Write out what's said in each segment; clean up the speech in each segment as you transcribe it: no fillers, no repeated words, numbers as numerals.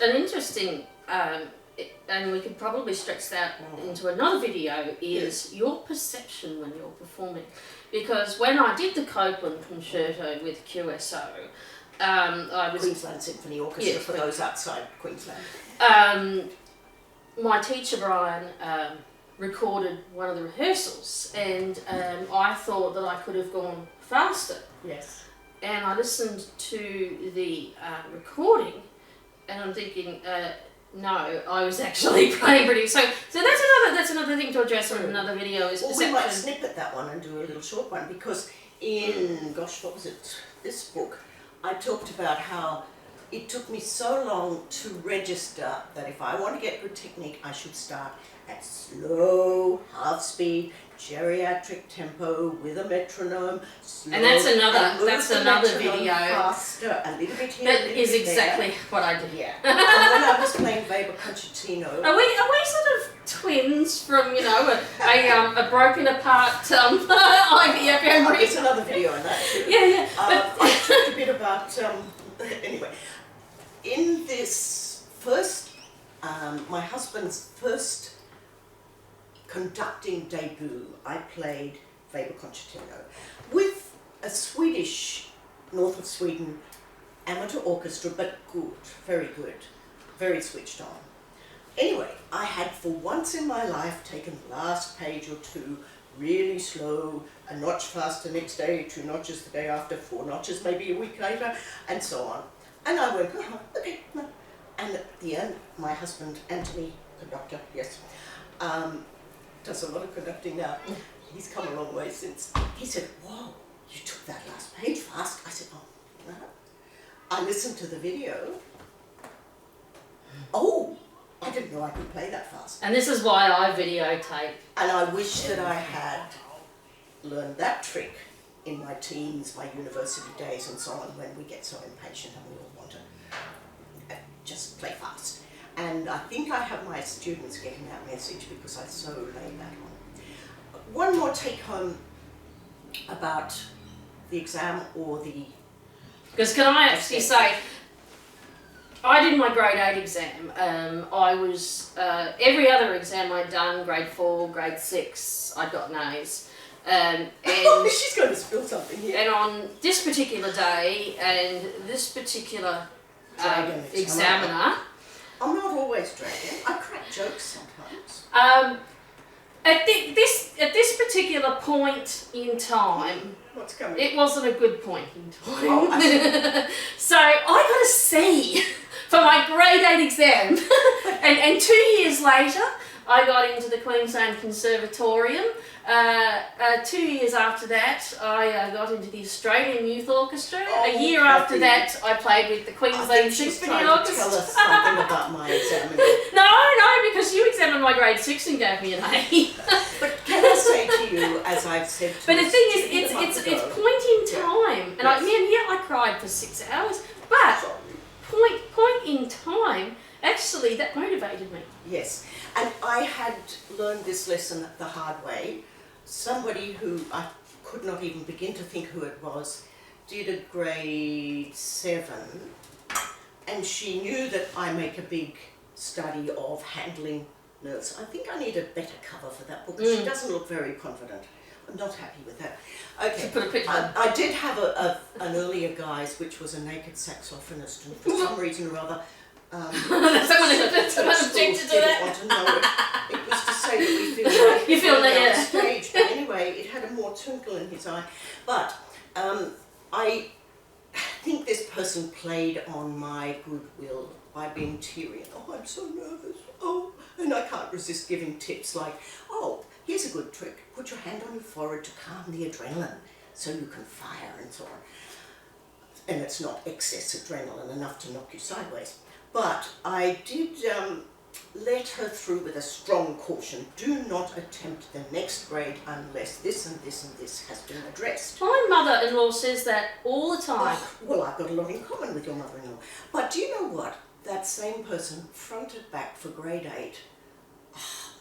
an interesting, and we could probably stretch that into another video, is your perception when you're performing. Because when I did the Copeland Concerto with QSO, I was... Queensland Symphony Orchestra, for those outside Queensland. My teacher, Brian, recorded one of the rehearsals, and I thought that I could have gone faster. Yes. And I listened to the recording, and I'm thinking, no, I was actually playing pretty. So that's another thing to address on another video. Is well, perception. we might snippet that one and do a little short one, because in what was it? This book, I talked about how it took me so long to register that if I want to get good technique, I should start at slow, half speed, geriatric tempo with a metronome. Slow, and that's another video. Faster, a little bit here. That is exactly what I did. Yeah. And when I was playing Weber Concertino. Are we sort of twins from a broken apart IVF embryo? There's another video on that too. Yeah. I talked a bit about anyway. In this first, my husband's first conducting debut, I played Weber Concertino with a Swedish, north of Sweden, amateur orchestra, but good, very switched on. Anyway, I had for once in my life taken the last page or two really slow, a notch faster next day, 2 notches the day after, 4 notches maybe a week later, and so on. And I went, okay. And at the end, my husband, Anthony, conductor, yes, does a lot of conducting now. He's come a long way since. He said, whoa, you took that last page fast. I said, oh, no. I listened to the video. Oh, I didn't know I could play that fast. And this is why I videotape. And I wish that I had learned that trick in my teens, my university days and so on, when we get so impatient and we all want to just play fast. And I think I have my students getting that message because I so lay that on. One more take home about the exam or the... Because can I actually say, I did my grade 8 exam. I was, every other exam I'd done, grade 4, grade 6, I'd gotten A's. And she's going to spill something here. And on this particular day and this particular examiner... I'm not always dragging. I crack jokes sometimes. At this particular point in time, what's coming? It wasn't a good point in time. Oh, so I got a C for my grade 8 exam, and 2 years later, I got into the Queensland Conservatorium. 2 years after that, I got into the Australian Youth Orchestra. A year after that, I played with the Queensland Symphony Orchestra. Tell us something about my exam. No, because you examined my grade 6 and gave me an A. But can I say to you, as I've said to but the thing is, it's point in time, and I cried for 6 hours, but point in time, actually, that motivated me. Yes, and I had learned this lesson the hard way. Somebody who I could not even begin to think who it was did a grade 7, and she knew that I make a big study of handling nerves. I think I need a better cover for that book because she doesn't look very confident. I'm not happy with that. Okay, put a picture. I did have an earlier guise, which was a naked saxophonist, and for some reason or other, someone objected to that. Want to know it. It was to say that we feel like you feel that, on stage. But anyway, it had a more twinkle in his eye. But I think this person played on my goodwill by being teary. Oh, I'm so nervous. Oh, and I can't resist giving tips like, oh, here's a good trick. Put your hand on your forehead to calm the adrenaline so you can fire and so on. And it's not excess adrenaline enough to knock you sideways. But I did let her through with a strong caution. Do not attempt the next grade unless this and this and this has been addressed. My mother-in-law says that all the time. Oh, well, I've got a lot in common with your mother-in-law. But do you know what? That same person fronted back for grade 8,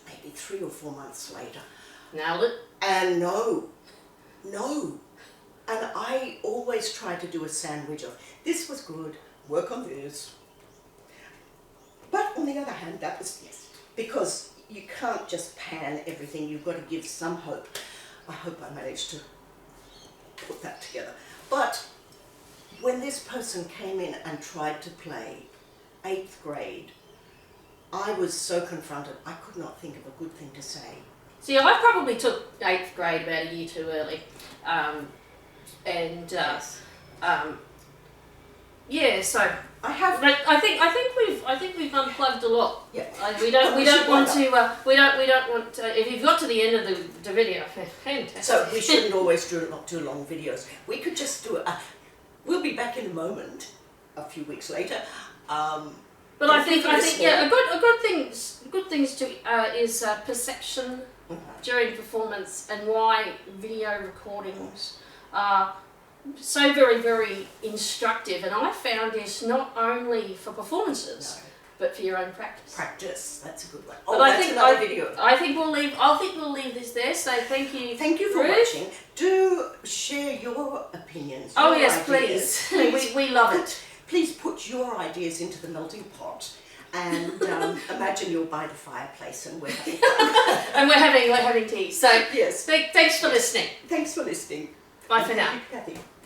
maybe 3 or 4 months later. Nailed it? And no. And I always try to do a sandwich of, this was good, work on this. the other hand, that was because you can't just pan everything. You've got to give some hope. I hope I managed to put that together. But when this person came in and tried to play 8th grade, I was so confronted. I could not think of a good thing to say. See, I probably took 8th grade about a year too early, yeah. So I have. but I think we've unplugged a lot. Yeah. We don't want to. If you've got to the end of the video, fantastic. So we shouldn't always do not too long videos. We could just do a. We'll be back in a moment, a few weeks later. But I think yeah, a good things to is perception during performance, and why video recordings are so very, very instructive. And I found this not only for performances, but for your own practice. Practice, that's a good one. But That's another video. I think we'll leave this there. So thank you. Thank you for Ruth. watching. Do share your opinions. Oh your yes, ideas. please. we love it. Please put your ideas into the melting pot, and imagine you're by the fireplace and we're having fun. And we're having tea. So Yes. thanks for listening. Thanks for listening. Bye for now. Thank you, Kathy.